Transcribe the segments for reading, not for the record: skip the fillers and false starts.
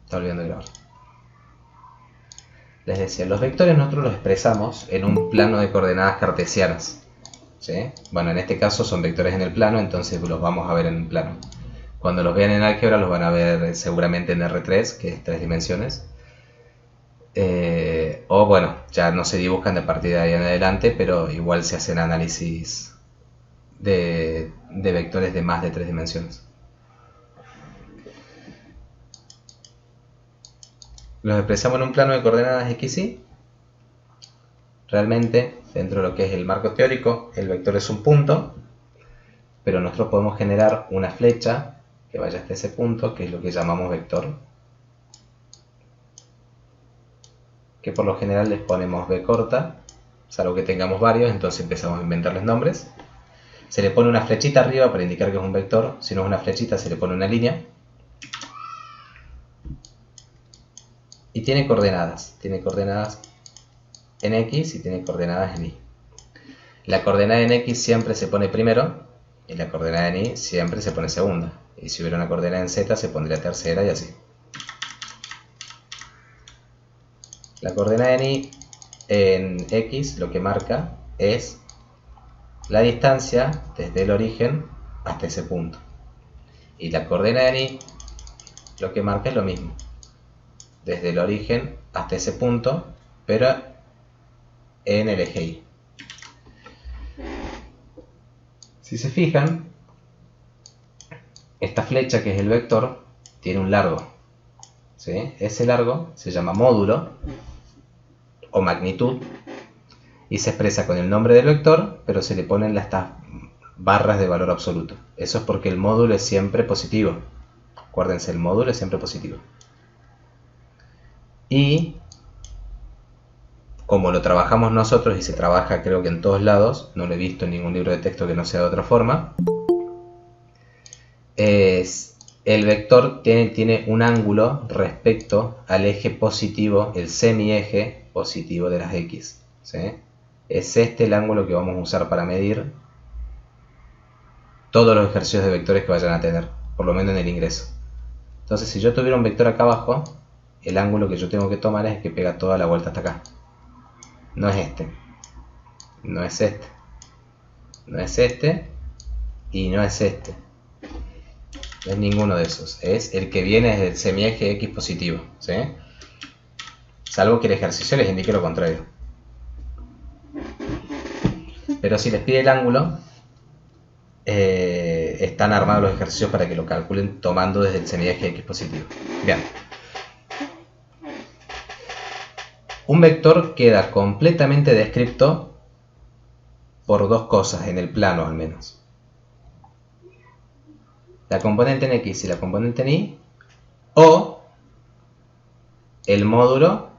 Está olvidando de grabar. Les decía, los vectores nosotros los expresamos en un plano de coordenadas cartesianas, ¿sí? Bueno, en este caso son vectores en el plano, entonces los vamos a ver en el plano. Cuando los vean en álgebra los van a ver seguramente en R3, que es 3 dimensiones. O bueno, ya no se dibujan de partir de ahí en adelante, pero igual se hacen análisis de vectores de más de 3 dimensiones. Los expresamos en un plano de coordenadas x, y. Realmente, dentro de lo que es el marco teórico, el vector es un punto, pero nosotros podemos generar una flecha que vaya hasta ese punto, que es lo que llamamos vector, que por lo general les ponemos b corta, salvo que tengamos varios, entonces empezamos a inventarles nombres. Se le pone una flechita arriba para indicar que es un vector, si no es una flechita se le pone una línea. Y tiene coordenadas en x y tiene coordenadas en y. La coordenada en x siempre se pone primero y la coordenada en y siempre se pone segunda. Y si hubiera una coordenada en z se pondría tercera y así. La coordenada en y en x lo que marca es la distancia desde el origen hasta ese punto. Y la coordenada en y lo que marca es lo mismo, desde el origen hasta ese punto, pero en el eje y. Si se fijan, esta flecha que es el vector tiene un largo, ¿sí? Ese largo se llama módulo o magnitud y se expresa con el nombre del vector, pero se le ponen estas barras de valor absoluto. Eso es porque el módulo es siempre positivo. Acuérdense, el módulo es siempre positivo. Y como lo trabajamos nosotros y se trabaja creo que en todos lados, no lo he visto en ningún libro de texto que no sea de otra forma, el vector tiene un ángulo respecto al eje positivo, el semieje positivo de las x, ¿sí? Es este el ángulo que vamos a usar para medir todos los ejercicios de vectores que vayan a tener, por lo menos en el ingreso. Entonces, si yo tuviera un vector acá abajo, el ángulo que yo tengo que tomar es el que pega toda la vuelta hasta acá. No es este, no es este, no es este y no es este. No es ninguno de esos, es el que viene desde el semieje x positivo, ¿sí? Salvo que el ejercicio les indique lo contrario. Pero si les pide el ángulo, están armados los ejercicios para que lo calculen tomando desde el semieje x positivo. Bien. Un vector queda completamente descrito por dos cosas, en el plano al menos. La componente en x y la componente en y, o el módulo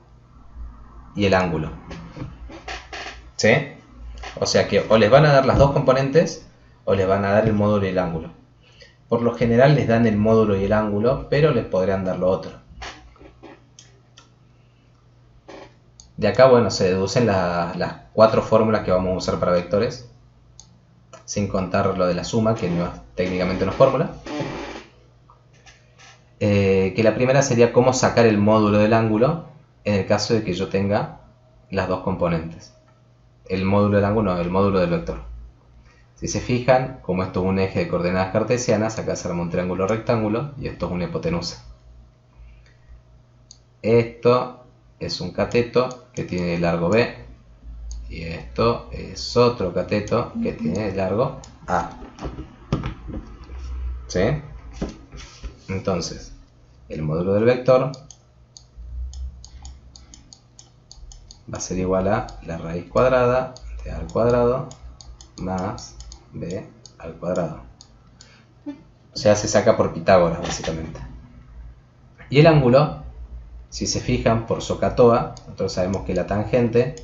y el ángulo, ¿sí? O sea que o les van a dar las dos componentes o les van a dar el módulo y el ángulo. Por lo general les dan el módulo y el ángulo, pero les podrían dar lo otro. De acá, bueno, se deducen las cuatro fórmulas que vamos a usar para vectores, sin contar lo de la suma, que no es, técnicamente no es fórmula. Que la primera sería cómo sacar el módulo del ángulo en el caso de que yo tenga las dos componentes. El módulo del ángulo no, el módulo del vector. Si se fijan, como esto es un eje de coordenadas cartesianas, acá se arma un triángulo rectángulo y esto es una hipotenusa. Esto es un cateto que tiene largo B y esto es otro cateto que tiene largo A. ¿Sí? Entonces, el módulo del vector va a ser igual a la raíz cuadrada de A al cuadrado más B al cuadrado. O sea, se saca por Pitágoras básicamente. Y el ángulo, si se fijan por SOHCAHTOA, nosotros sabemos que la tangente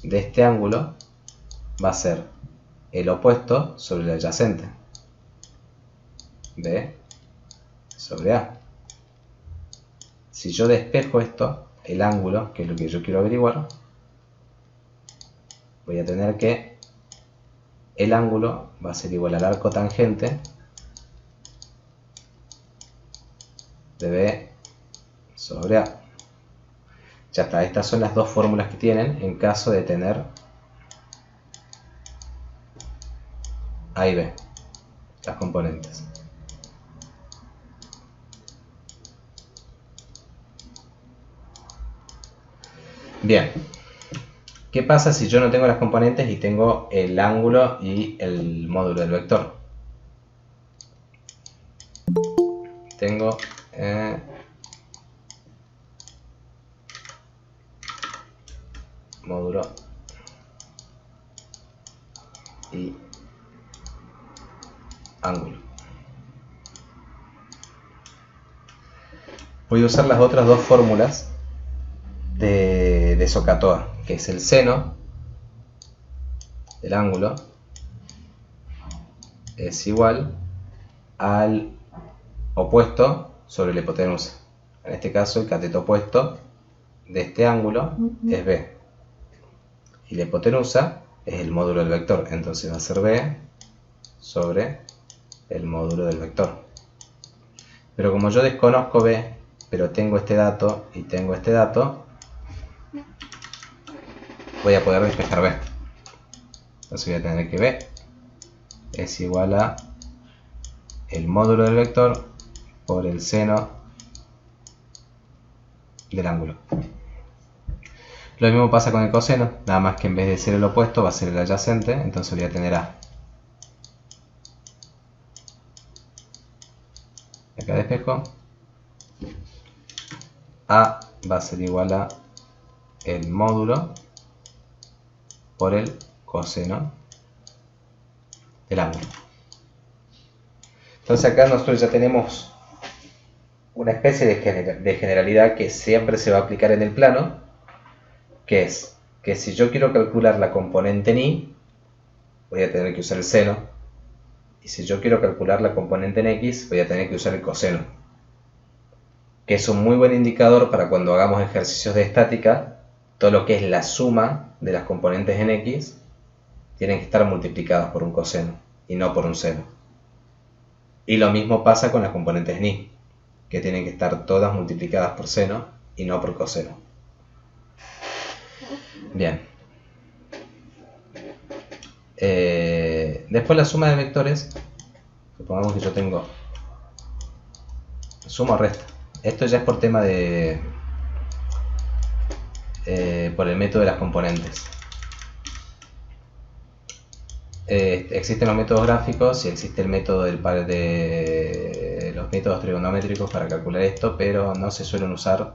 de este ángulo va a ser el opuesto sobre el adyacente, B sobre A. Si yo despejo esto, el ángulo, que es lo que yo quiero averiguar, voy a tener que el ángulo va a ser igual al arco tangente de B sobre A. Ya está, estas son las dos fórmulas que tienen en caso de tener A y B, las componentes. Bien, ¿qué pasa si yo no tengo las componentes y tengo el ángulo y el módulo del vector? Tengo módulo y ángulo. Voy a usar las otras dos fórmulas de SOHCAHTOA, que es el seno del ángulo es igual al opuesto sobre la hipotenusa. En este caso, el cateto opuesto de este ángulo es B. Y la hipotenusa es el módulo del vector. Entonces va a ser B sobre el módulo del vector. Pero como yo desconozco B, pero tengo este dato y tengo este dato, voy a poder despejar B. Entonces voy a tener que B es igual a el módulo del vector por el seno del ángulo. Lo mismo pasa con el coseno, nada más que en vez de ser el opuesto va a ser el adyacente, entonces voy a tener A. Acá despejo. A va a ser igual a el módulo por el coseno del ángulo. Entonces acá nosotros ya tenemos una especie de generalidad que siempre se va a aplicar en el plano, que es que si yo quiero calcular la componente en Y, voy a tener que usar el seno, y si yo quiero calcular la componente en X, voy a tener que usar el coseno, que es un muy buen indicador para cuando hagamos ejercicios de estática. Todo lo que es la suma de las componentes en X tienen que estar multiplicadas por un coseno y no por un seno. Y lo mismo pasa con las componentes en Y, que tienen que estar todas multiplicadas por seno y no por coseno. Bien. Después la suma de vectores, supongamos que yo tengo suma o resta. Esto ya es por tema de por el método de las componentes. Existen los métodos gráficos y existe el método de los métodos trigonométricos para calcular esto, pero no se suelen usar,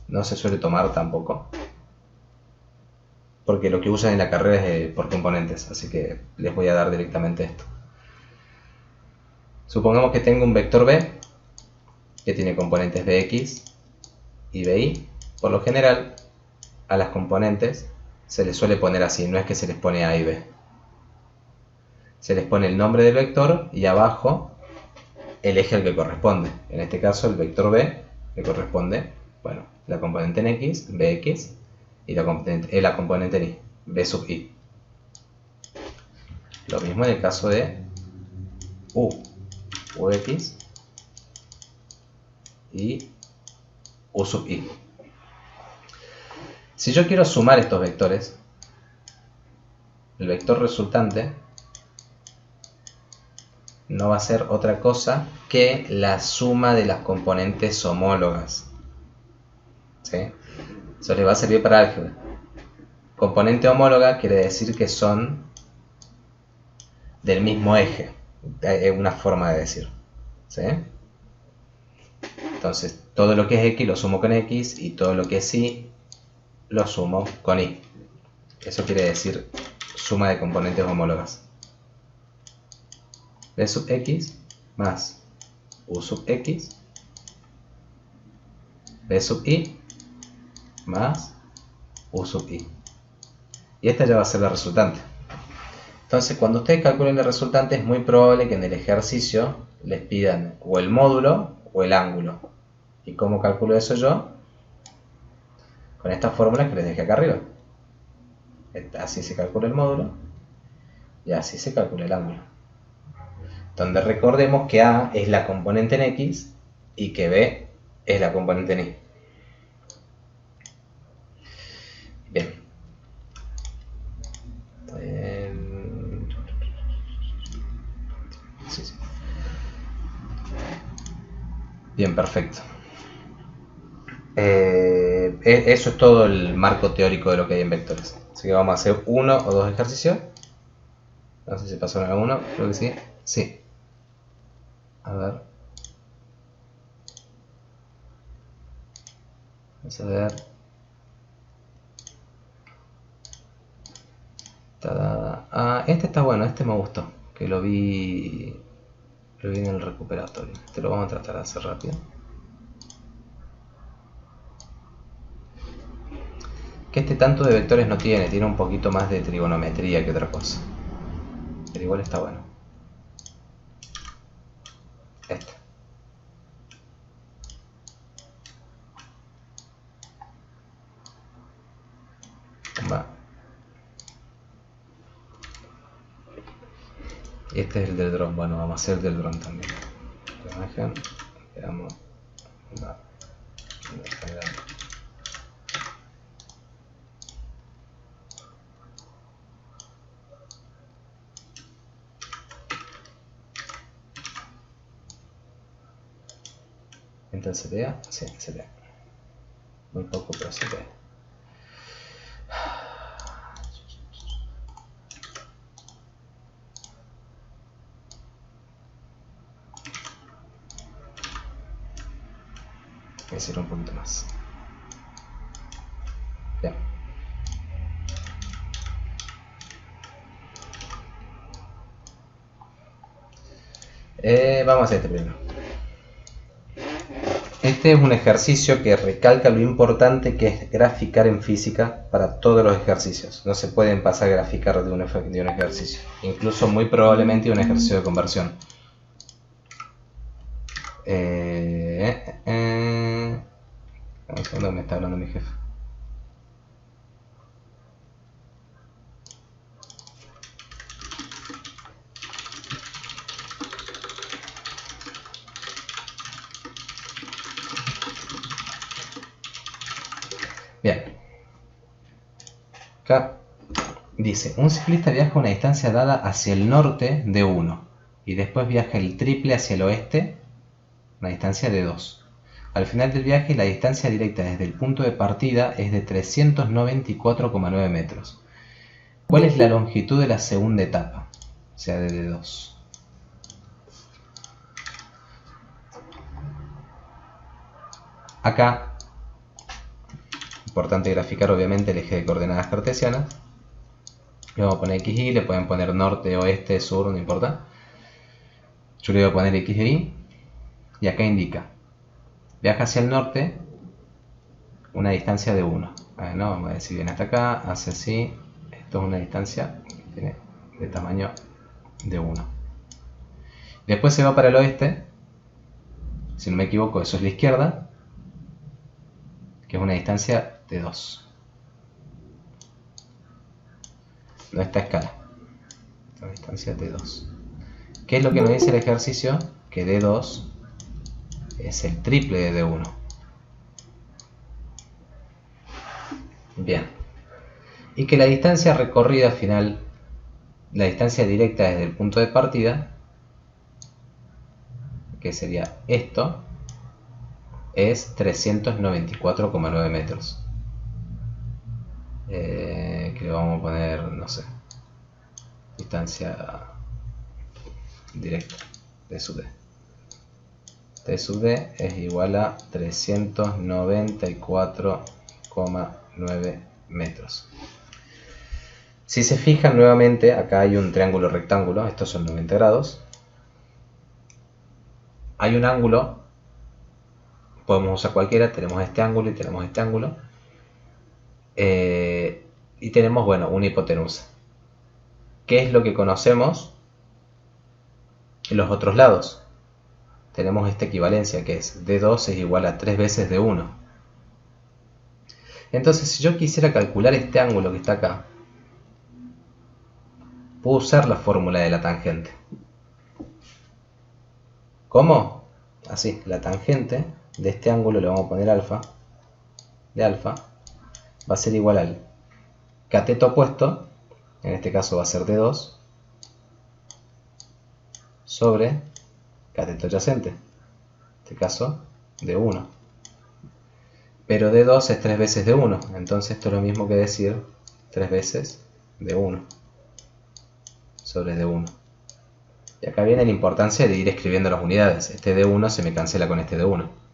no se suele tomar tampoco, porque lo que usan en la carrera es por componentes, así que les voy a dar directamente esto. Supongamos que tengo un vector B que tiene componentes Bx y By. Por lo general a las componentes se les suele poner así, no es que se les pone A y B. Se les pone el nombre del vector y abajo el eje al que corresponde. En este caso el vector B le corresponde, bueno, la componente en X, Bx, y la componente en Y, B sub I. Lo mismo en el caso de Ux y U sub I. Si yo quiero sumar estos vectores, el vector resultante no va a ser otra cosa que la suma de las componentes homólogas. ¿Sí? Eso les va a servir para álgebra. Componente homóloga quiere decir que son del mismo eje. Es una forma de decir. ¿Sí? Entonces, todo lo que es X lo sumo con X y todo lo que es Y lo sumo con Y. Eso quiere decir suma de componentes homólogas. B sub X más U sub X, B sub Y más U sub Y. Y esta ya va a ser la resultante. Entonces, cuando ustedes calculen la resultante, es muy probable que en el ejercicio les pidan o el módulo o el ángulo. ¿Y cómo calculo eso yo? Con esta fórmula que les dejé acá arriba. Así se calcula el módulo y así se calcula el ángulo. Donde recordemos que A es la componente en X y que B es la componente en Y. Bien, perfecto. Eso es todo el marco teórico de lo que hay en vectores. Así que vamos a hacer uno o dos ejercicios. No sé si pasaron alguno, creo que sí. Sí. A ver. Vamos a ver. Ah, este está bueno, este me gustó. Que lo vi en el recuperatorio. Este lo vamos a tratar de hacer rápido. Que este tanto de vectores no tiene un poquito más de trigonometría que otra cosa. Pero igual está bueno. Este. Va. Y este es el del dron. Bueno, vamos a hacer el del dron también. La imagen. Veamos. Va. Entonces se vea. Sí, se ve. Muy poco, pero se ve. Voy a hacer un poquito más. Bien. Vamos a hacer este primero. Este es un ejercicio que recalca lo importante que es graficar en física para todos los ejercicios. No se pueden pasar a graficar de un ejercicio. Incluso muy probablemente un ejercicio de conversión. Un segundo, me está hablando mi jefe. Bien. Acá dice, un ciclista viaja a una distancia dada hacia el norte de 1 y después viaja el triple hacia el oeste, una distancia de 2. Al final del viaje la distancia directa desde el punto de partida es de 394,9 metros. ¿Cuál es la longitud de la segunda etapa? O sea, de D2. Acá, importante graficar obviamente el eje de coordenadas cartesianas. Le vamos a poner X y, le pueden poner norte, oeste, sur, no importa. Yo le voy a poner X e Y. Y acá indica, viaja hacia el norte una distancia de 1. No, vamos a decir, viene hasta acá, hace así. Esto es una distancia que tiene de tamaño de 1. Después se va para el oeste. Si no me equivoco, eso es la izquierda, que es una distancia de 2. No está a escala. Una distancia de 2. ¿Qué es lo que nos dice el ejercicio? Que D2 es el triple de D1. Bien. Y que la distancia recorrida final, la distancia directa desde el punto de partida, que sería esto, es 394,9 metros. Que le vamos a poner, no sé, distancia directa de sub D. T sub D es igual a 394,9 metros. Si se fijan nuevamente, acá hay un triángulo rectángulo, estos son 90 grados. Hay un ángulo, podemos usar cualquiera, tenemos este ángulo y tenemos este ángulo. Y tenemos, bueno, una hipotenusa. ¿Qué es lo que conocemos en los otros lados? Tenemos esta equivalencia que es D2 es igual a 3 veces D1. Entonces, si yo quisiera calcular este ángulo que está acá, puedo usar la fórmula de la tangente. ¿Cómo? Así, la tangente de este ángulo le vamos a poner alfa, de alfa, va a ser igual al cateto opuesto, en este caso va a ser D2, sobre cateto adyacente, en este caso de 1. Pero de 2 es 3 veces de 1. Entonces esto es lo mismo que decir 3 veces de 1 sobre de 1. Y acá viene la importancia de ir escribiendo las unidades. Este de 1 se me cancela con este de 1.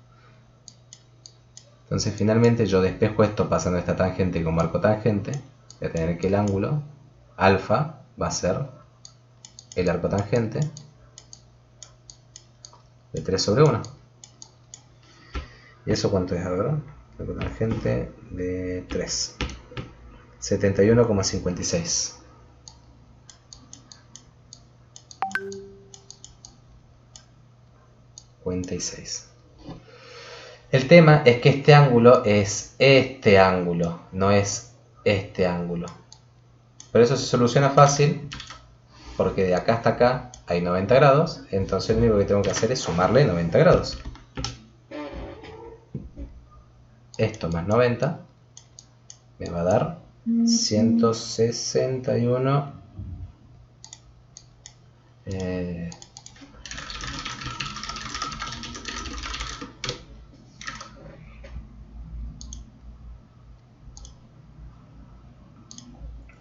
Entonces finalmente yo despejo esto pasando esta tangente como arco tangente. Voy a tener que el ángulo alfa va a ser el arco tangente de 3 sobre 1. ¿Y eso cuánto es ahora? Arco tangente de 3. 71,56. El tema es que este ángulo es este ángulo, no es este ángulo. Por eso se soluciona fácil, porque de acá hasta acá hay 90 grados, entonces lo único que tengo que hacer es sumarle 90 grados. Esto más 90 me va a dar 161.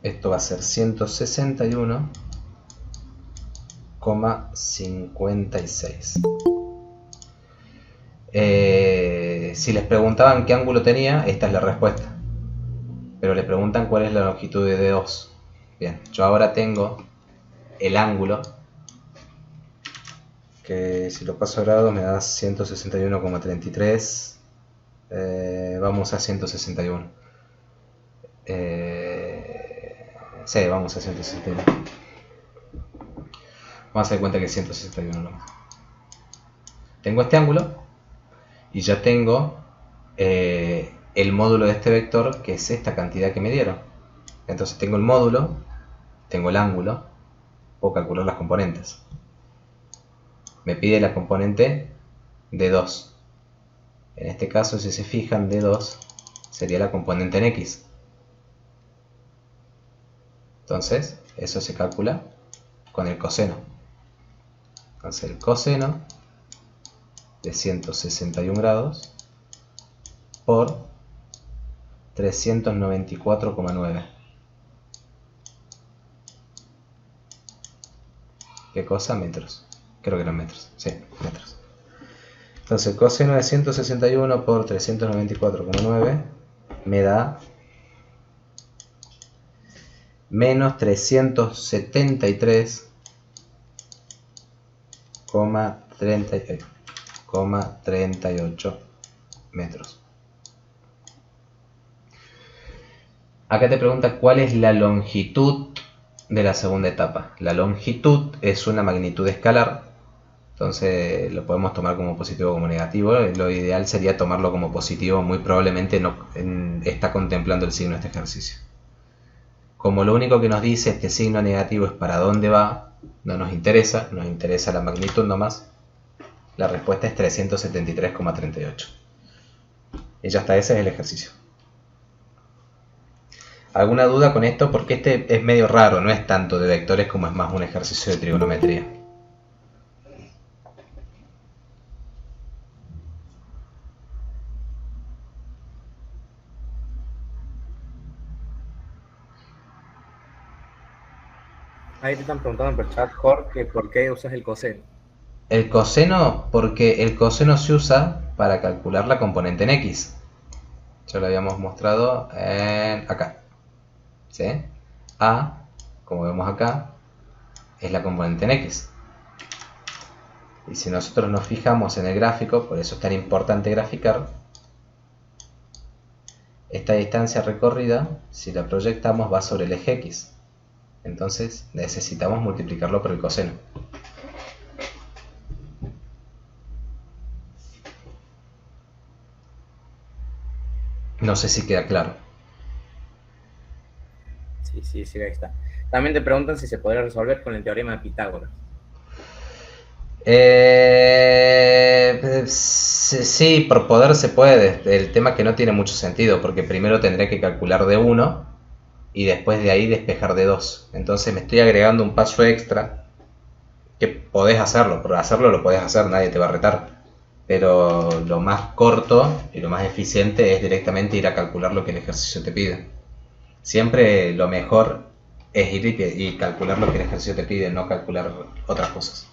Esto va a ser 161,56. Si les preguntaban qué ángulo tenía, esta es la respuesta. Pero les preguntan cuál es la longitud de D2. Bien, yo ahora tengo el ángulo, que si lo paso a grados me da 161,33. Vamos a 161. Sí, vamos a 161. Vamos a dar cuenta que es 161 nomás. Tengo este ángulo y ya tengo el módulo de este vector, que es esta cantidad que me dieron. Entonces tengo el módulo, tengo el ángulo, puedo calcular las componentes. Me pide la componente D2. En este caso, si se fijan, D2 sería la componente en X. Entonces, eso se calcula con el coseno. Entonces, el coseno de 161 grados por 394,9. ¿Qué cosa? Metros. Creo que eran metros. Sí, metros. Entonces, el coseno de 161 por 394,9 me da menos 373,38 metros. Acá te pregunta cuál es la longitud de la segunda etapa. La longitud es una magnitud escalar, entonces lo podemos tomar como positivo o como negativo. Lo ideal sería tomarlo como positivo, muy probablemente no está contemplando el signo de este ejercicio. Como lo único que nos dice este signo negativo es para dónde va, no nos interesa, nos interesa la magnitud nomás. La respuesta es 373,38. Y ya está, ese es el ejercicio. ¿Alguna duda con esto? Porque este es medio raro, no es tanto de vectores como es más un ejercicio de trigonometría. Ahí te están preguntando por el chat, Jorge, ¿por qué usas el coseno? El coseno, porque el coseno se usa para calcular la componente en X. Ya lo habíamos mostrado acá. ¿Sí? A, como vemos acá, es la componente en X. Y si nosotros nos fijamos en el gráfico, por eso es tan importante graficar, esta distancia recorrida, si la proyectamos, va sobre el eje X. Entonces necesitamos multiplicarlo por el coseno. No sé si queda claro. Sí, ahí está. También te preguntan si se podría resolver con el teorema de Pitágoras. Sí, por poder se puede. El tema es que no tiene mucho sentido, porque primero tendré que calcular de 1 y después de ahí despejar de 2. Entonces me estoy agregando un paso extra, que podés hacerlo, pero hacerlo lo podés hacer, nadie te va a retar. pero lo más corto y lo más eficiente es directamente ir a calcular lo que el ejercicio te pide. Siempre lo mejor es ir y calcular lo que el ejercicio te pide, no calcular otras cosas.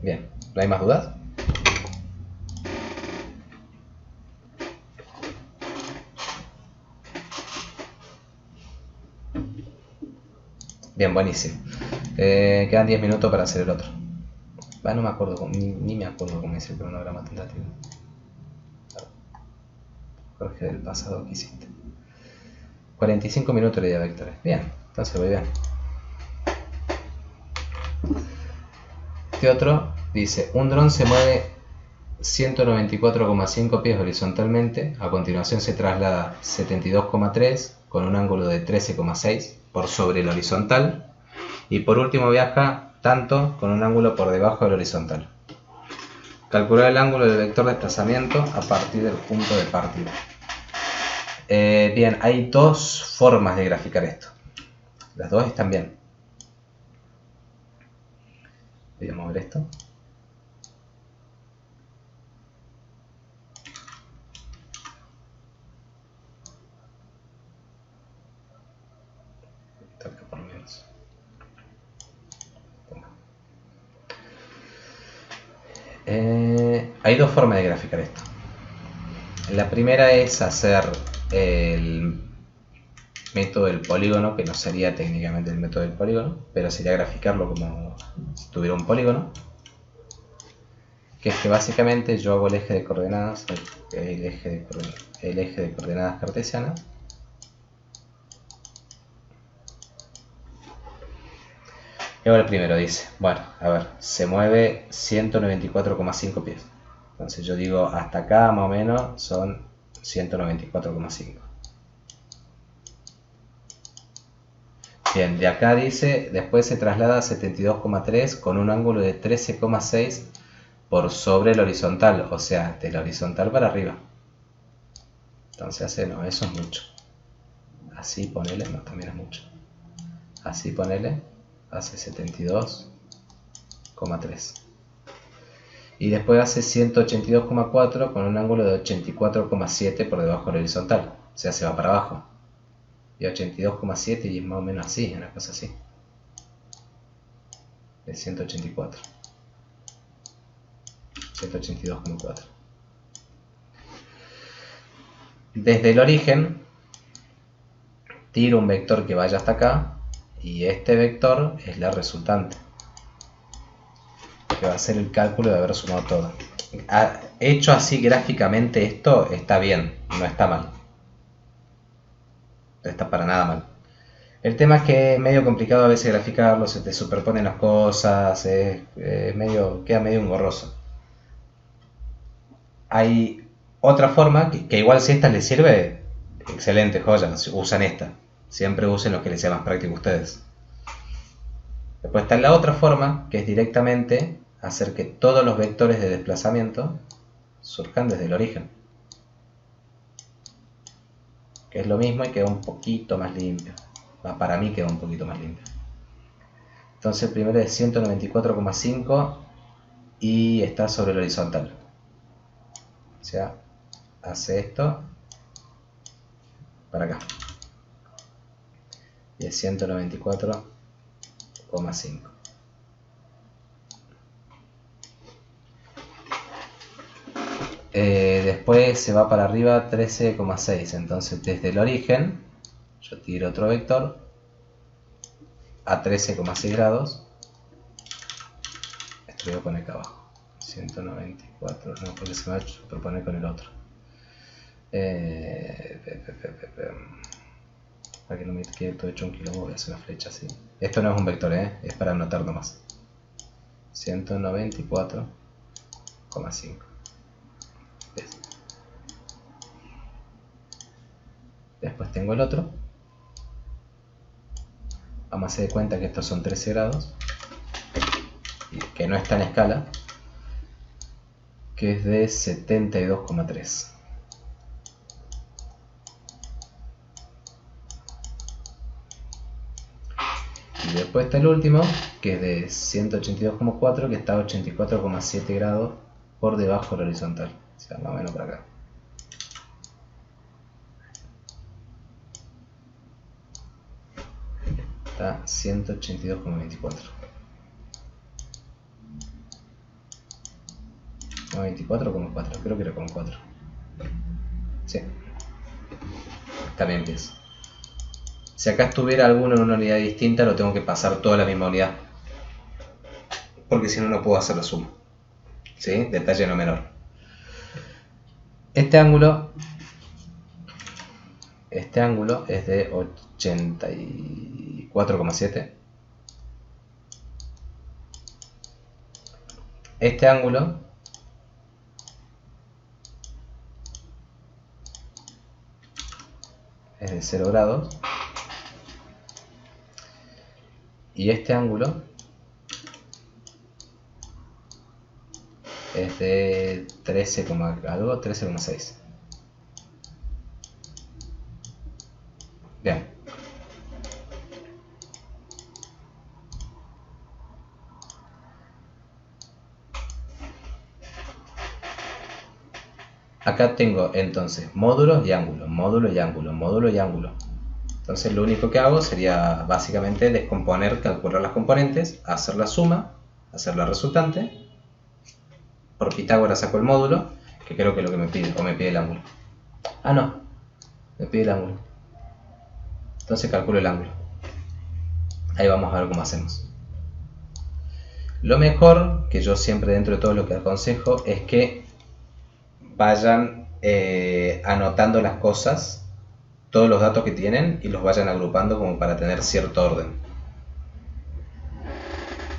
Bien, ¿no hay más dudas? Bien, buenísimo. Quedan 10 minutos para hacer el otro. No me acuerdo, ni me acuerdo cómo es el cronograma tentativo. Jorge del pasado que hiciste. 45 minutos le di a vectores. Bien, entonces voy bien. Este otro dice, un dron se mueve 194,5 pies horizontalmente, a continuación se traslada 72,3 con un ángulo de 13,6 por sobre el horizontal y por último viaja tanto con un ángulo por debajo del horizontal. Calcular el ángulo del vector de desplazamiento a partir del punto de partida. Bien, hay dos formas de graficar esto. Las dos están bien. Voy a mover esto. Por lo menos. Hay dos formas de graficar esto. La primera es hacer el método del polígono, que no sería técnicamente el método del polígono, pero sería graficarlo como si tuviera un polígono, que es que básicamente yo hago el eje de coordenadas, el eje de coordenadas cartesianas, y ahora el primero dice, bueno, a ver, se mueve 194,5 pies. Entonces yo digo, hasta acá más o menos son 194,5. Bien, de acá dice, después se traslada a 72,3 con un ángulo de 13,6 por sobre el horizontal, o sea, de la horizontal para arriba. Entonces hace, no, eso es mucho. Así ponele, no, también es mucho. Así ponele, hace 72,3. Y después hace 182,4 con un ángulo de 84,7 por debajo del horizontal. O sea, se va para abajo. Y 82,7 y es más o menos así, una cosa así. De 184. 182,4. Desde el origen, tiro un vector que vaya hasta acá. Y este vector es la resultante, que va a ser el cálculo de haber sumado todo. Hecho así gráficamente esto está bien, no está mal. No está para nada mal. El tema es que es medio complicado a veces graficarlo, se te superponen las cosas, queda medio engorroso. Hay otra forma, que igual si esta les sirve, excelente, joya, usan esta. Siempre usen lo que les sea más práctico a ustedes. Después está la otra forma, que es directamente hacer que todos los vectores de desplazamiento surjan desde el origen. Que es lo mismo y queda un poquito más limpio. Para mí queda un poquito más limpio. Entonces el primero es 194,5 y está sobre el horizontal. O sea, hace esto para acá. Y es 194,5. Después se va para arriba 13,6. Entonces desde el origen yo tiro otro vector a 13,6 grados. Esto lo voy a poner acá abajo. 194, no, porque se me va a superponer con el otro. Para que no me quede todo hecho un quilombo, voy a hacer una flecha así. Esto no es un vector, es para anotar nomás. 194,5. Después tengo el otro. Vamos a hacer de cuenta que estos son 13 grados. Y que no está en escala. Que es de 72,3. después está el último, que es de 182,4, que está a 84,7 grados por debajo del horizontal. O sea, más o menos por acá. Está 182,24. 24,4, creo que era con 4. Sí. También pienso. Si acá estuviera alguno en una unidad distinta, lo tengo que pasar toda la misma unidad. Porque si no, no puedo hacer la suma. ¿Sí? Detalle no menor. Este ángulo es de 84,7. Este ángulo es de 0 grados. Y este ángulo es de 13, algo, 13,6. Bien. Acá tengo entonces módulos y ángulos, módulo y ángulo, módulo y ángulo. Entonces lo único que hago sería básicamente descomponer, calcular las componentes, hacer la suma, hacer la resultante. Por Pitágoras saco el módulo, que creo que es lo que me pide, o me pide el ángulo. Ah, no, me pide el ángulo. Entonces calculo el ángulo. Ahí vamos a ver cómo hacemos. Lo mejor, que yo siempre dentro de todo lo que aconsejo, es que vayan anotando las cosas, todos los datos que tienen, y los vayan agrupando como para tener cierto orden.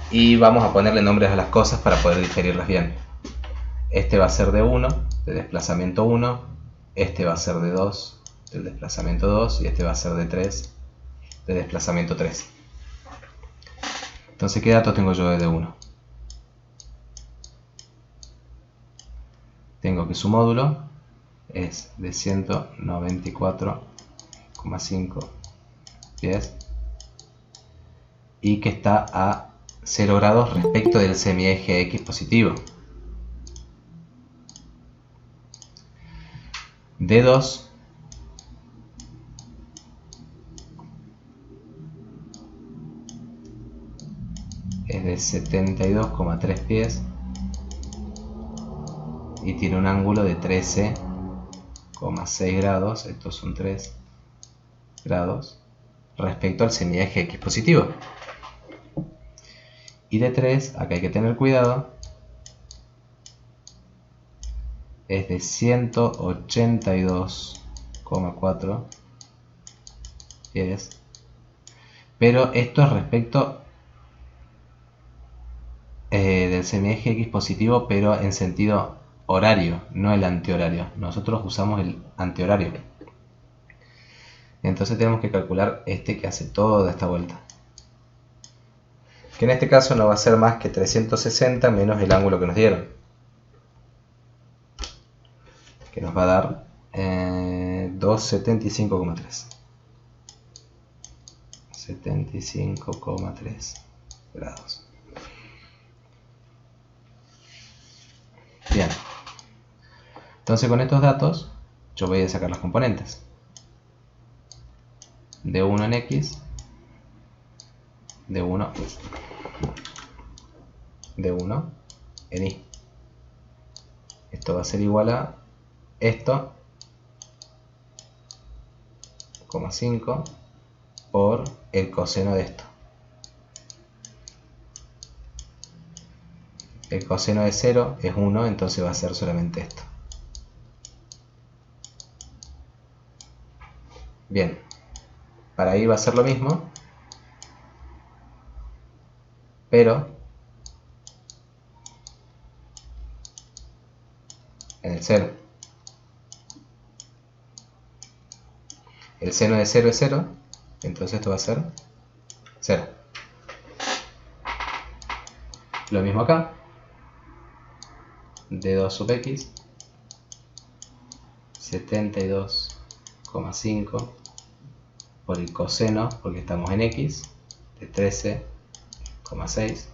Y vamos a ponerle nombres a las cosas para poder digerirlas bien. Este va a ser de 1, de desplazamiento 1, este va a ser de 2, del desplazamiento 2, y este va a ser de 3, de desplazamiento 3. Entonces, ¿qué datos tengo yo de 1? Tengo que su módulo es de 194,5 pies y que está a 0 grados respecto del semieje X positivo. D2 es de 72,3 pies y tiene un ángulo de 13,6 grados, estos son 3 grados, respecto al semieje X positivo. Y D3, acá hay que tener cuidado, es de 182,4 pies, pero esto es respecto del semieje X positivo, pero en sentido horario, no el antihorario. Nosotros usamos el antihorario. Entonces tenemos que calcular este que hace toda esta vuelta, que en este caso no va a ser más que 360 menos el ángulo que nos dieron, que nos va a dar 275,3. 75,3 grados. Bien. Entonces con estos datos yo voy a sacar las componentes. De 1 en X, de 1 en Y. Esto va a ser igual a esto, 0,5 por el coseno de esto. El coseno de 0 es 1, entonces va a ser solamente esto. Bien, para ahí va a ser lo mismo, pero en el 0. El seno de 0 es 0, entonces esto va a ser 0. Lo mismo acá, d2 sub x, 72,5 por el coseno, porque estamos en x, de de 13,6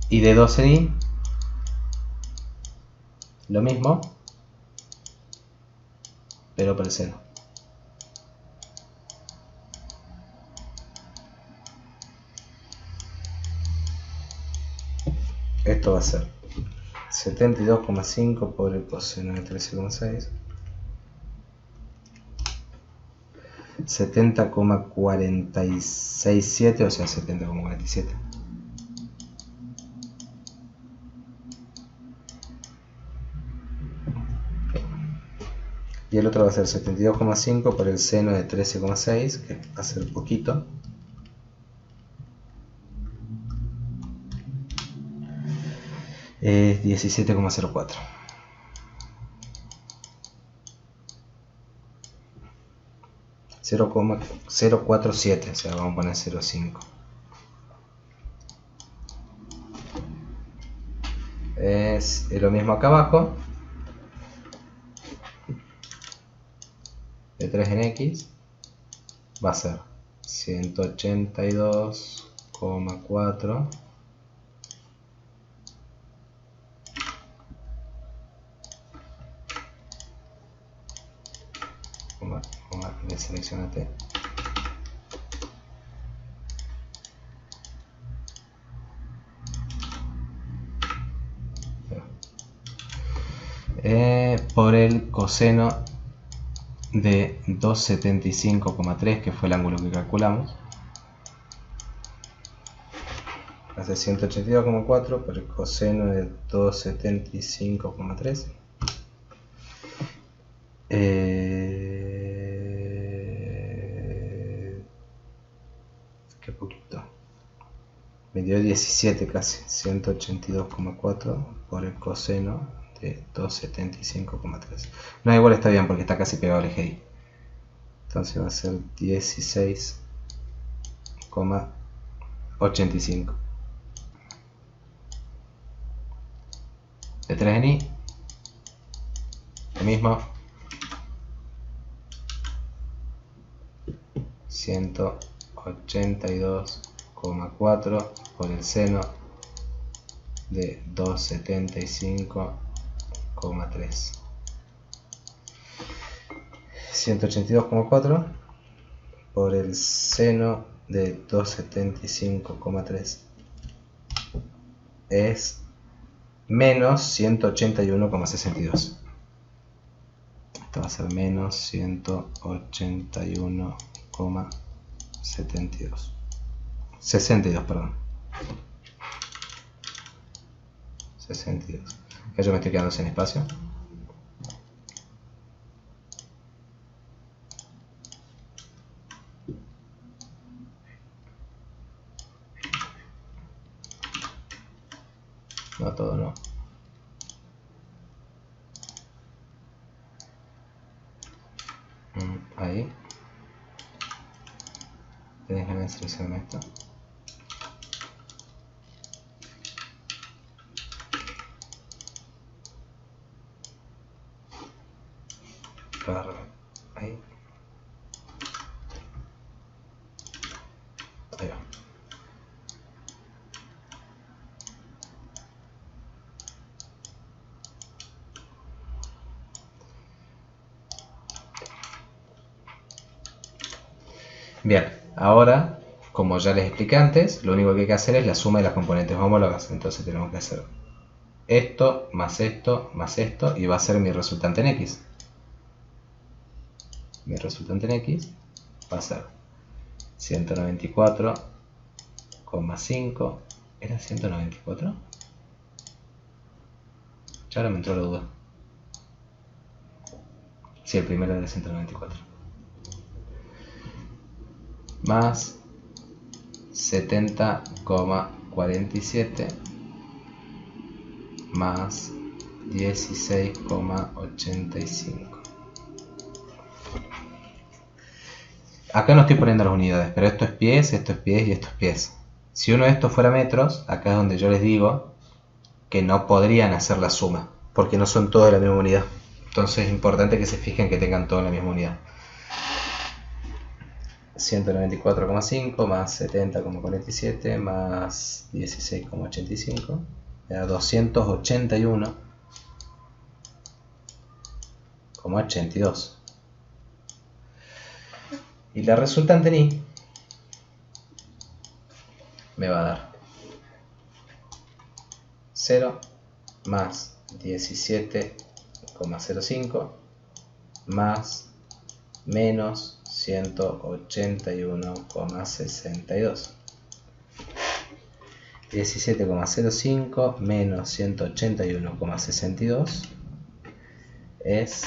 y de 12i lo mismo, pero por el seno. Esto va a ser 72,5 por el coseno de 13,6, 70,467, o sea 70,47. Y el otro va a ser 72,5 por el seno de 13,6, que va a ser poquito. Es 17,04. 0,047, o sea, vamos a poner 0,5. Es lo mismo acá abajo. De 3 en x va a ser 182,4 seleccionate por el coseno de 275,3, que fue el ángulo que calculamos. Hace 182,4 por el coseno de 275,3. Qué poquito. Me dio 17 casi. 182,4 por el coseno de 275,3. No, igual está bien porque está casi pegado al eje Y. Entonces va a ser 16,85. De 3 en Y. Lo mismo. 182,4 por el seno de 275,3. 182,4 por el seno de 275,3 es menos 181,62. Esto va a ser menos 181,72. 62, perdón. 62. Acá yo me estoy quedando sin espacio. No, todo no. Ahí. Déjame seleccionar esto. Ahí. Ahí va. Bien, ahora, como ya les expliqué antes, lo único que hay que hacer es la suma de las componentes homólogas. Entonces tenemos que hacer esto, más esto, más esto, y va a ser mi resultante en X. Mi resultante en X va a ser 194,5. ¿Era 194? Ya ahora me entró la duda. Sí, el primero era 194. Más 70,47 más 16,85. Acá no estoy poniendo las unidades, pero esto es pies y esto es pies. Si uno de estos fuera metros, acá es donde yo les digo que no podrían hacer la suma, porque no son todos de la misma unidad. Entonces es importante que se fijen que tengan todos la misma unidad. 194,5 más 70,47 más 16,85 me da 281,82. Y la resultante en I me va a dar 0 más 17,05 más menos 181,62. 17,05 menos 181,62 es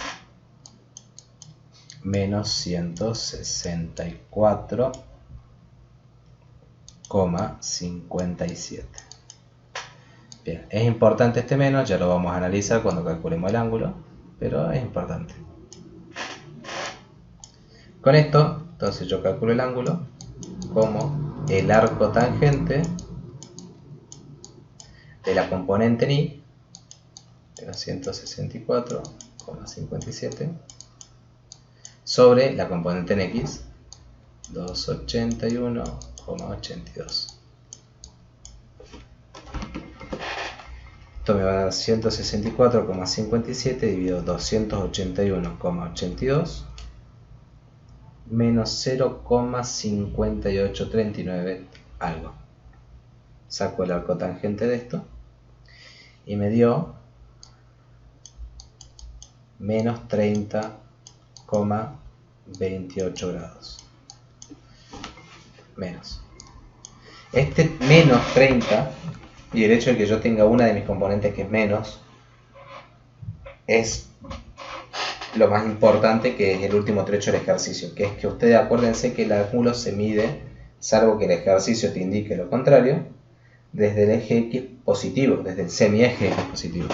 menos 164,57. Bien, es importante este menos, ya lo vamos a analizar cuando calculemos el ángulo, pero es importante. Con esto, entonces yo calculo el ángulo como el arco tangente de la componente en I, de los 164,57, sobre la componente en X, 281,82. Esto me va a dar 164,57 dividido 281,82 menos 0,5839 algo. Saco el arco tangente de esto y me dio menos 30,28 grados. Menos. Este menos 30 y el hecho de que yo tenga una de mis componentes que es menos es lo más importante, que es el último trecho del ejercicio, que es que ustedes acuérdense que el ángulo se mide, salvo que el ejercicio te indique lo contrario, desde el eje X positivo, desde el semieje X positivo.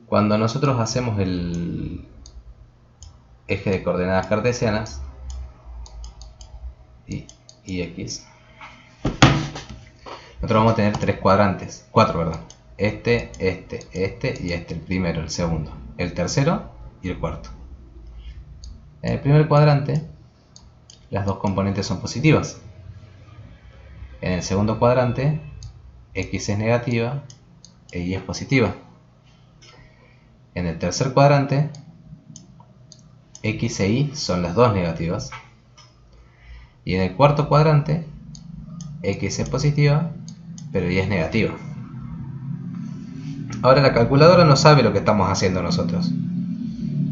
Cuando nosotros hacemos el eje de coordenadas cartesianas y X, nosotros vamos a tener cuatro, perdón. Este y este, el primero, el segundo, el tercero y el cuarto. En el primer cuadrante, las dos componentes son positivas. En el segundo cuadrante, X es negativa e Y es positiva. En el tercer cuadrante, X e Y son las dos negativas. Y en el cuarto cuadrante, X es positiva, pero Y es negativa. Ahora la calculadora no sabe lo que estamos haciendo nosotros.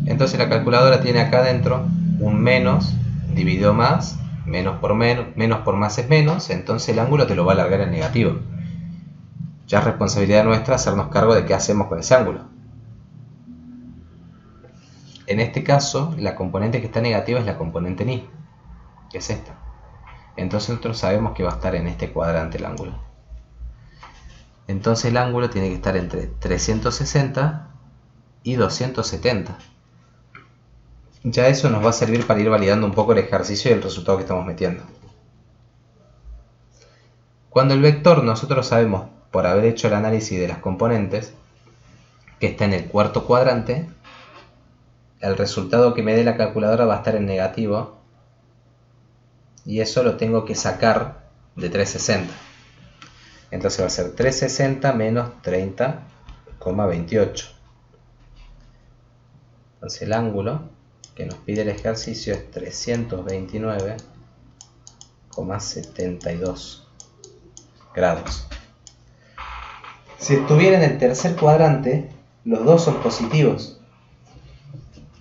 Entonces la calculadora tiene acá adentro un menos dividido más, menos por más es menos, entonces el ángulo te lo va a alargar en negativo. Ya es responsabilidad nuestra hacernos cargo de qué hacemos con ese ángulo. En este caso, la componente que está negativa es la componente en Y, que es esta. Entonces nosotros sabemos que va a estar en este cuadrante el ángulo. Entonces el ángulo tiene que estar entre 360 y 270. Ya eso nos va a servir para ir validando un poco el ejercicio y el resultado que estamos metiendo. Cuando el vector nosotros sabemos, por haber hecho el análisis de las componentes, que está en el cuarto cuadrante, el resultado que me dé la calculadora va a estar en negativo, y eso lo tengo que sacar de 360. Entonces va a ser 360 menos 30,28. Entonces el ángulo que nos pide el ejercicio es 329,72 grados. Si estuviera en el tercer cuadrante, los dos son positivos.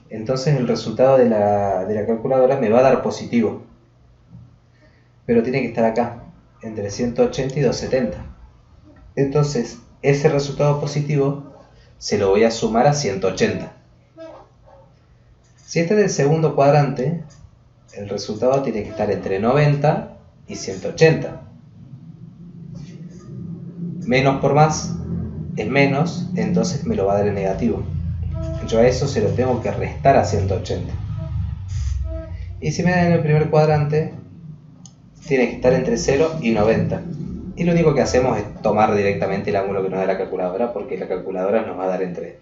Entonces el resultado de la calculadora me va a dar positivo. Pero tiene que estar acá, entre 180 y 270. Entonces, ese resultado positivo se lo voy a sumar a 180. Si está en el segundo cuadrante, el resultado tiene que estar entre 90 y 180. Menos por más es menos, entonces me lo va a dar en negativo. Yo a eso se lo tengo que restar a 180. Y si me da en el primer cuadrante, tiene que estar entre 0 y 90. Y lo único que hacemos es tomar directamente el ángulo que nos da la calculadora, porque la calculadora nos va a dar entre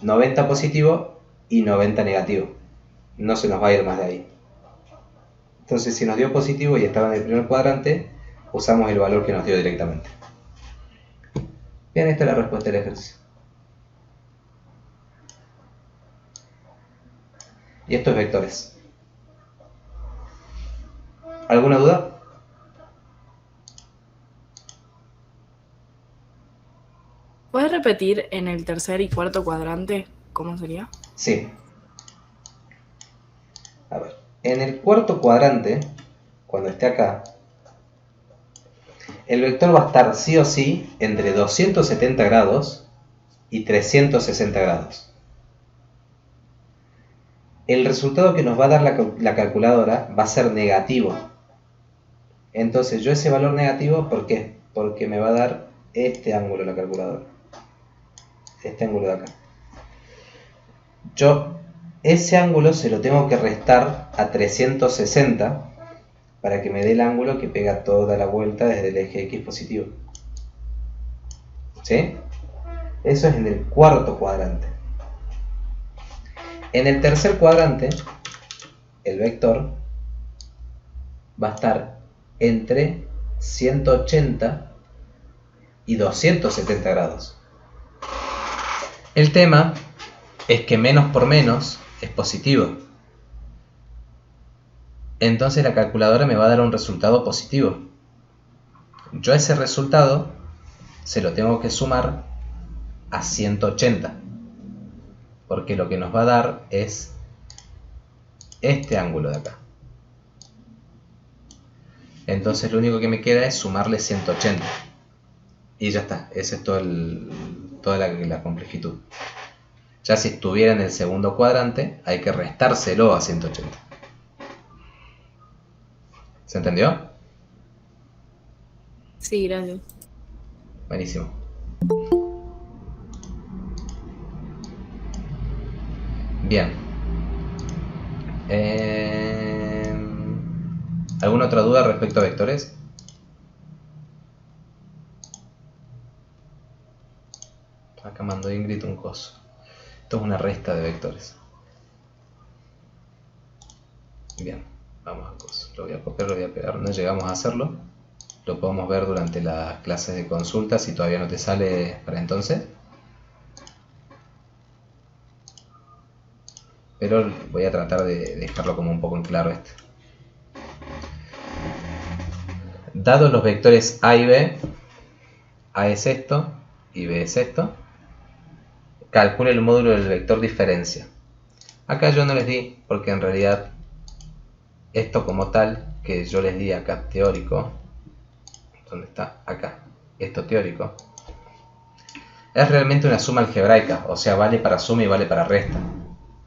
90 positivo y 90 negativo. no se nos va a ir más de ahí. Entonces, si nos dio positivo y estaba en el primer cuadrante, usamos el valor que nos dio directamente. Bien, esta es la respuesta del ejercicio. Y estos vectores. ¿Alguna duda? ¿Puedes repetir en el tercer y cuarto cuadrante cómo sería? Sí. A ver, en el cuarto cuadrante, cuando esté acá, el vector va a estar sí o sí entre 270 grados y 360 grados. El resultado que nos va a dar la calculadora va a ser negativo. Entonces yo ese valor negativo, ¿por qué? Porque me va a dar este ángulo la calculadora. Este ángulo de acá. Yo ese ángulo se lo tengo que restar a 360 para que me dé el ángulo que pega toda la vuelta desde el eje X positivo. ¿Sí? Eso es en el cuarto cuadrante. En el tercer cuadrante, el vector va a estar entre 180 y 270 grados. El tema es que menos por menos es positivo. Entonces la calculadora me va a dar un resultado positivo. Yo a ese resultado se lo tengo que sumar a 180. Porque lo que nos va a dar es este ángulo de acá. Entonces lo único que me queda es sumarle 180. Y ya está. Esa es toda la complejidad. Ya si estuviera en el segundo cuadrante, hay que restárselo a 180. ¿Se entendió? Sí, gracias. Buenísimo. Bien. ¿Alguna otra duda respecto a vectores? Acá mandó Ingrid un coso. Esto es una resta de vectores. Bien, vamos al coso. Lo voy a copiar, lo voy a pegar. No llegamos a hacerlo. Lo podemos ver durante las clases de consulta si todavía no te sale para entonces. Pero voy a tratar de dejarlo como un poco en claro este. Dados los vectores A y B, A es esto y B es esto, calcule el módulo del vector diferencia. Acá yo no les di, porque en realidad esto como tal, que yo les di acá teórico, ¿dónde está? Acá, esto teórico, es realmente una suma algebraica, o sea, vale para suma y vale para resta.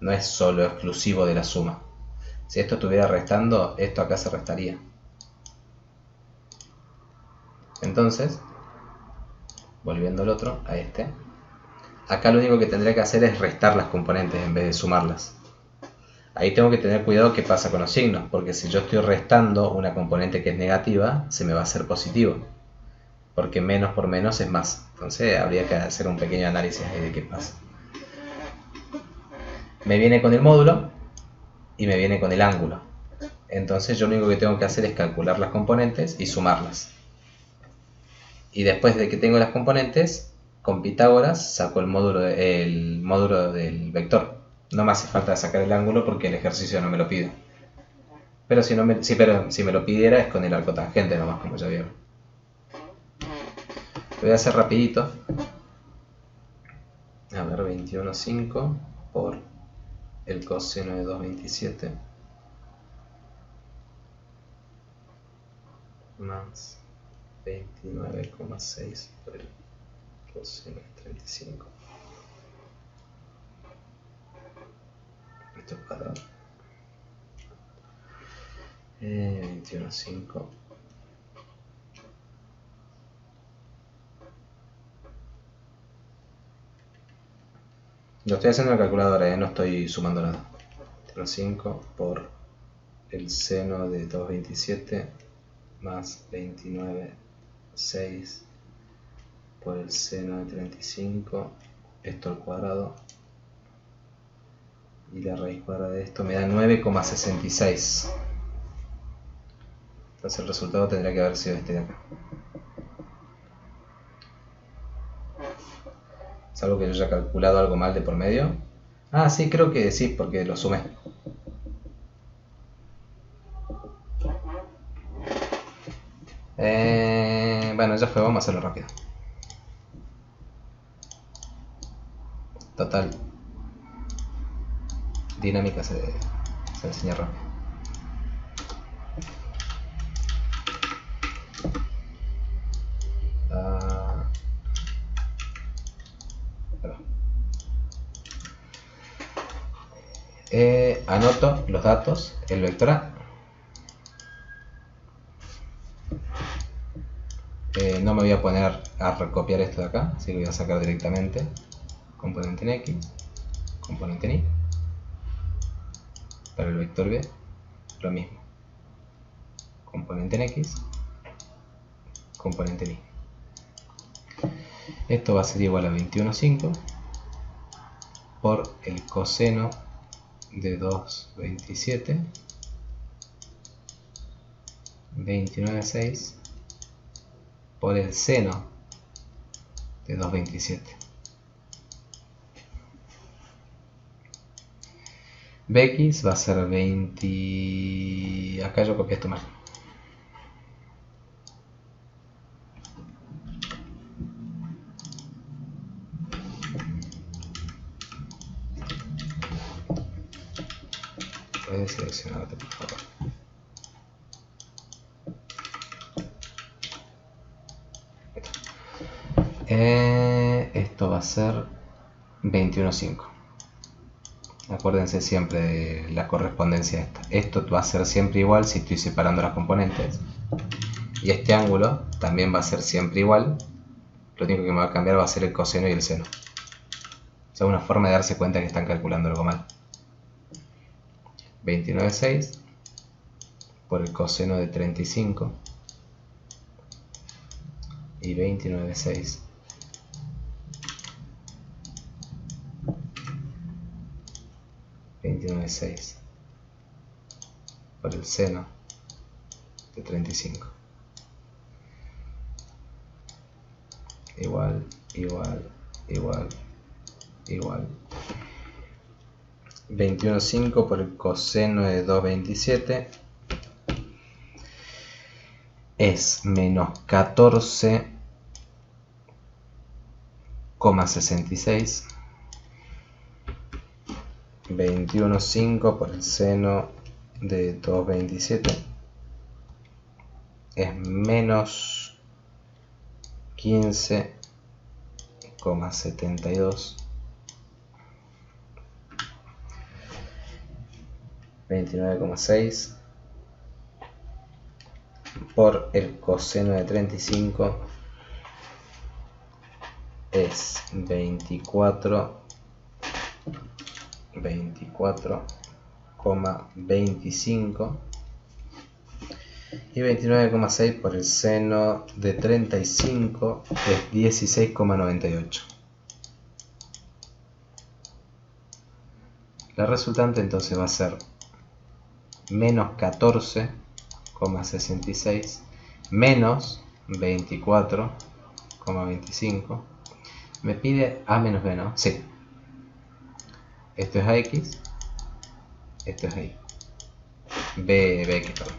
No es solo exclusivo de la suma. Si esto estuviera restando, esto acá se restaría. Entonces, volviendo al otro, a este, acá lo único que tendría que hacer es restar las componentes en vez de sumarlas. Ahí tengo que tener cuidado qué pasa con los signos, porque si yo estoy restando una componente que es negativa, se me va a hacer positivo, porque menos por menos es más. Entonces habría que hacer un pequeño análisis ahí de qué pasa. Me viene con el módulo y me viene con el ángulo. Entonces yo lo único que tengo que hacer es calcular las componentes y sumarlas. Y después de que tengo las componentes, con Pitágoras saco el módulo del vector. No me hace falta sacar el ángulo porque el ejercicio no me lo pide. Pero si me lo pidiera es con el arco tangente nomás, como ya vieron. Lo voy a hacer rapidito. A ver, 21,5 por el coseno de 2,27 más 29,6 por el coseno de 35. Esto es cuadrado. 21,5. Lo estoy haciendo en la calculadora, no estoy sumando nada. 21,5 por el seno de 2,27 más 29,6 por el seno de 35, esto al cuadrado, Y la raíz cuadrada de esto me da 9,66. Entonces el resultado tendría que haber sido este de acá. Salvo que yo haya calculado algo mal de por medio. Ah, sí, creo que sí, porque lo sumé. Bueno, ya fue, vamos a hacerlo rápido. Total. Dinámica se enseña rápido. Anoto los datos, el vector A. No me voy a poner a recopiar esto de acá, así que voy a sacar directamente componente en X, componente en Y. Para el vector B, lo mismo. Componente en X, componente en Y. Esto va a ser igual a 21,5 por el coseno de 2,27, 29,6 por el seno de 2,27. Bx va a ser 20... Acá yo copié esto mal. Puedes seleccionarte, por favor. Esto va a ser 21,5. Acuérdense siempre de la correspondencia esta. Esto va a ser siempre igual si estoy separando las componentes. Y este ángulo también va a ser siempre igual. Lo único que me va a cambiar va a ser el coseno y el seno. O sea, una forma de darse cuenta que están calculando algo mal. 29,6 por el coseno de 35 y 29,6 29,6 por el seno de 35. Igual, igual, igual, igual. 21,5 por el coseno de 2,27 es menos 14,66. 21,5 por el seno de 2,27 es menos 15,72. 29,6 por el coseno de 35 es 24,25 y 29,6 por el seno de 35 es 16,98. La resultante entonces va a ser menos 14,66 menos 24,25. Me pide A menos B, ¿no? Sí. Esto es AX, esto es AY. BX, perdón.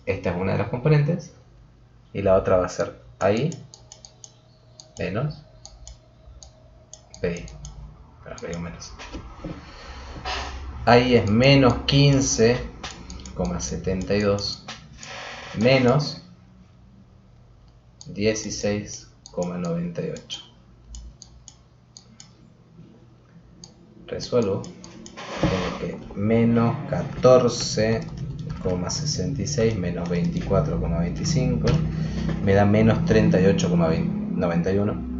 Esta es una de las componentes y la otra va a ser AY menos BI. Pero menos. Ahí es menos 15,72 menos 16,98. Resuelvo. Tengo que menos 14,66 menos 24,25 me da menos 38,91.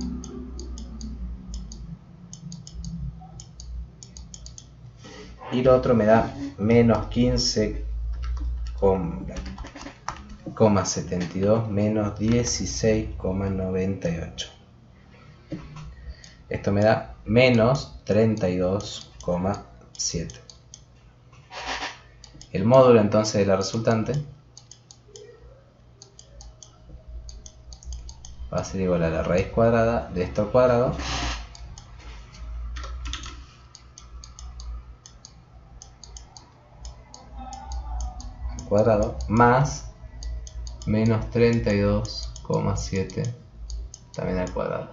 Y lo otro me da menos 15,72 menos 16,98. Esto me da menos 32,7. El módulo entonces de la resultante va a ser igual a la raíz cuadrada de esto al cuadrado más menos 32,7 también al cuadrado.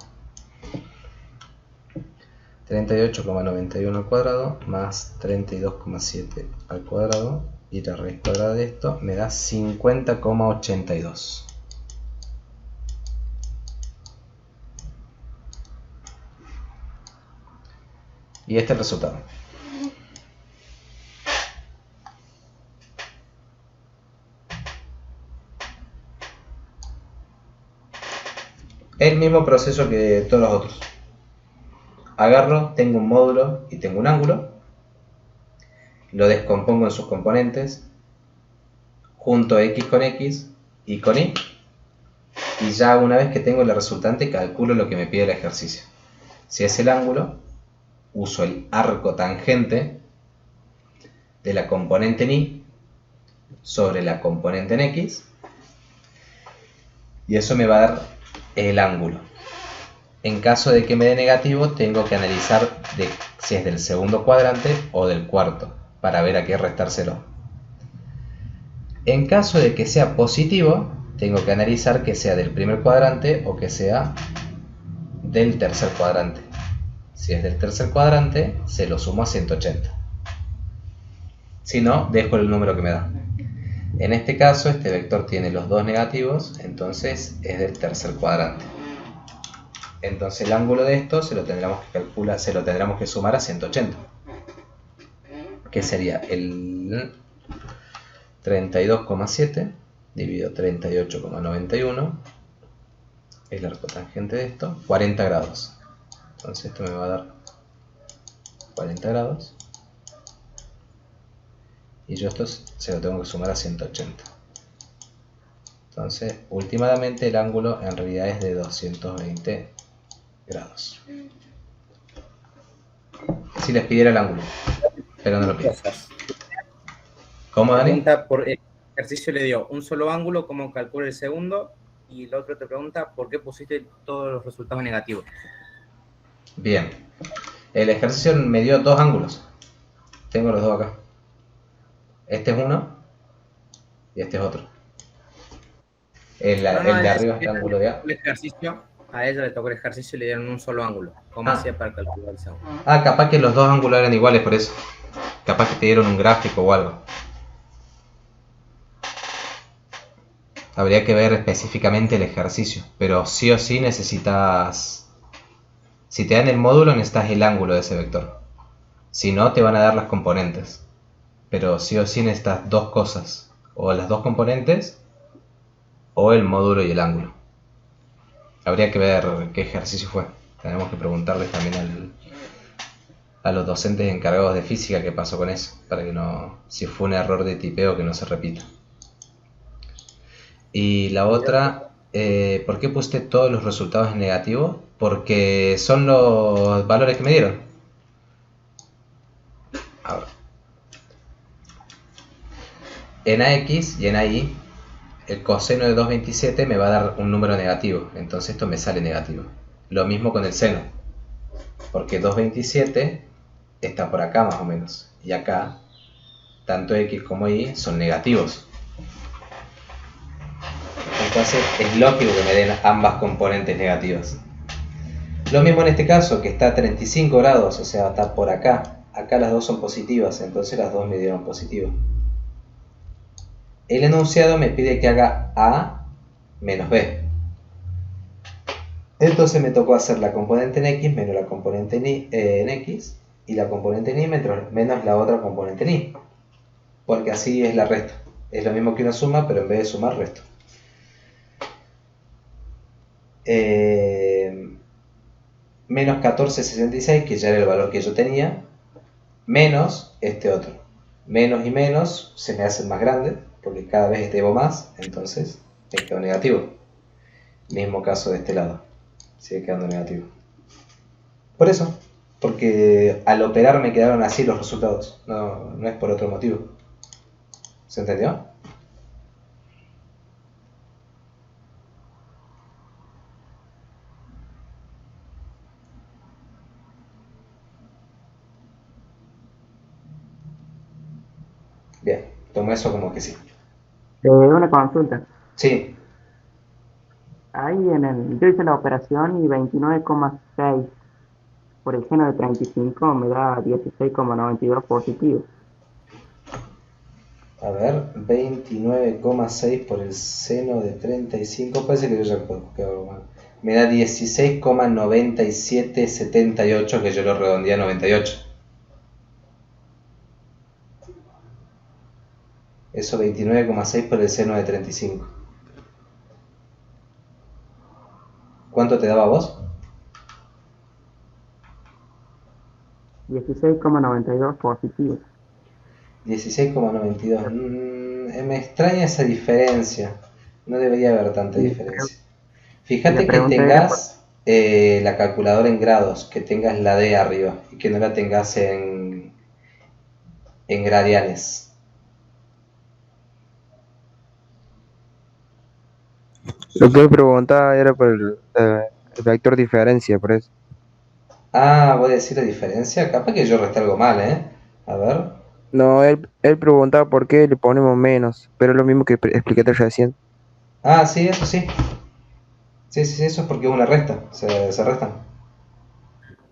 38,91 al cuadrado más 32,7 al cuadrado, y la raíz cuadrada de esto me da 50,82. Y este es el resultado. El mismo proceso que todos los otros. Agarro, tengo un módulo y tengo un ángulo, lo descompongo en sus componentes, junto x con x y con y, y ya una vez que tengo la resultante calculo lo que me pide el ejercicio. Si es el ángulo, uso el arco tangente de la componente en y sobre la componente en x, y eso me va a dar el ángulo. En caso de que me dé negativo, tengo que analizar si es del segundo cuadrante o del cuarto, para ver a qué restárselo. En caso de que sea positivo, tengo que analizar que sea del primer cuadrante o que sea del tercer cuadrante. Si es del tercer cuadrante, se lo sumo a 180. Si no, dejo el número que me da. En este caso, este vector tiene los dos negativos, entonces es del tercer cuadrante. Entonces el ángulo de esto se lo tendremos que sumar a 180, que sería el 32,7 dividido 38,91, el arco tangente de esto, 40 grados. Entonces esto me va a dar 40 grados, y yo esto se lo tengo que sumar a 180. Entonces, últimamente el ángulo en realidad es de 220 grados. Si les pidiera el ángulo, pero no lo pide. ¿Cómo, Dani? Pregunta por el ejercicio, le dio un solo ángulo, ¿cómo calcula el segundo? Y el otro te pregunta, ¿por qué pusiste todos los resultados negativos? Bien. El ejercicio me dio dos ángulos. Tengo los dos acá. Este es uno y este es otro. El de arriba es el ángulo de A. A ella le tocó el ejercicio y le dieron un solo ángulo. ¿Cómo hacía para calcular el segundo? Capaz que los dos ángulos eran iguales, por eso. Capaz que te dieron un gráfico o algo. Habría que ver específicamente el ejercicio, pero sí o sí necesitas... Si te dan el módulo, necesitas el ángulo de ese vector. Si no, te van a dar las componentes. Pero sí o sí necesitas dos cosas. O las dos componentes, o el módulo y el ángulo. Habría que ver qué ejercicio fue. Tenemos que preguntarles también a los docentes encargados de física qué pasó con eso, para que no, si fue un error de tipeo, que no se repita. Y la otra, ¿por qué puse todos los resultados en negativo? Porque son los valores que me dieron. Ahora, en AX y en AI, el coseno de 227 me va a dar un número negativo, entonces esto me sale negativo. Lo mismo con el seno, porque 227 está por acá más o menos, y acá tanto X como Y son negativos. Entonces es lógico que me den ambas componentes negativas. Lo mismo en este caso, que está a 35 grados, o sea, está por acá. Acá las dos son positivas, entonces las dos me dieron positivo. El enunciado me pide que haga A menos B. Entonces me tocó hacer la componente en X menos la componente en X, y la componente en Y menos la otra componente en Y. Porque así es la resta. Es lo mismo que una suma, pero en vez de sumar, resto. Menos 14,66, que ya era el valor que yo tenía, menos este otro. Menos y menos se me hacen más grandes, porque cada vez debo más, entonces me quedo negativo. Mismo caso de este lado, sigue quedando negativo. Por eso, porque al operar me quedaron así los resultados, no es por otro motivo. ¿Se entendió? Bien, tomo eso como que sí. Una consulta. Sí, Ahí yo hice la operación y 29,6 por el seno de 35 me da 16,92 positivo. a ver, 29,6 por el seno de 35, parece que yo ya busqué algo mal. Me da 16,9778, que yo lo redondeé a 98. Eso 29,6 por el seno de 35. ¿Cuánto te daba a vos? 16,92 positivo. 16,92. Me extraña esa diferencia. No debería haber tanta Y diferencia. la Fíjate que pregunta era tengas la calculadora en grados, que tengas la D arriba y que no la tengas en gradianes. Lo que me preguntaba era por el vector diferencia, por eso. Ah, voy a decir la diferencia. Capaz que yo resté algo mal, ¿eh? A ver. No, él preguntaba por qué le ponemos menos, pero es lo mismo que expliqué recién. Ah, sí, eso sí. Sí, eso es porque es una resta. Se restan.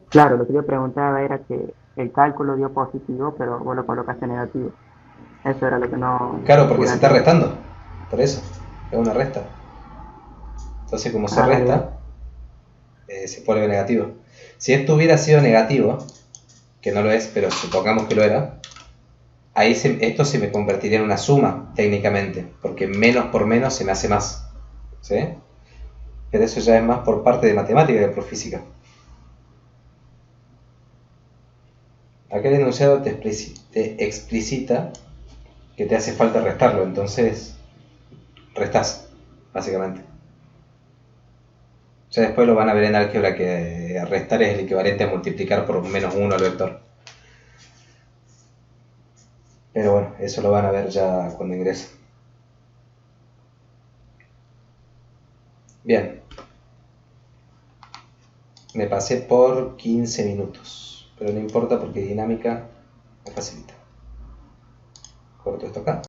Claro, lo que yo preguntaba era que el cálculo dio positivo, pero vos lo colocaste negativo. Eso era lo que no Claro, porque pude se está entender. restando. Por eso. Es una resta. Entonces, como se Ah, dale, dale. resta, se vuelve negativo. Si esto hubiera sido negativo, que no lo es, pero supongamos que lo era, ahí esto se me convertiría en una suma, técnicamente, porque menos por menos se me hace más. ¿Sí? Pero eso ya es más por parte de matemática que por física. Acá el enunciado te explicita que te hace falta restarlo, entonces restás, básicamente. Ya después lo van a ver en álgebra que restar es el equivalente a multiplicar por menos 1 al vector. Pero bueno, eso lo van a ver ya cuando ingresen. Bien. Me pasé por 15 minutos. Pero no importa porque dinámica me facilita. Corto esto acá.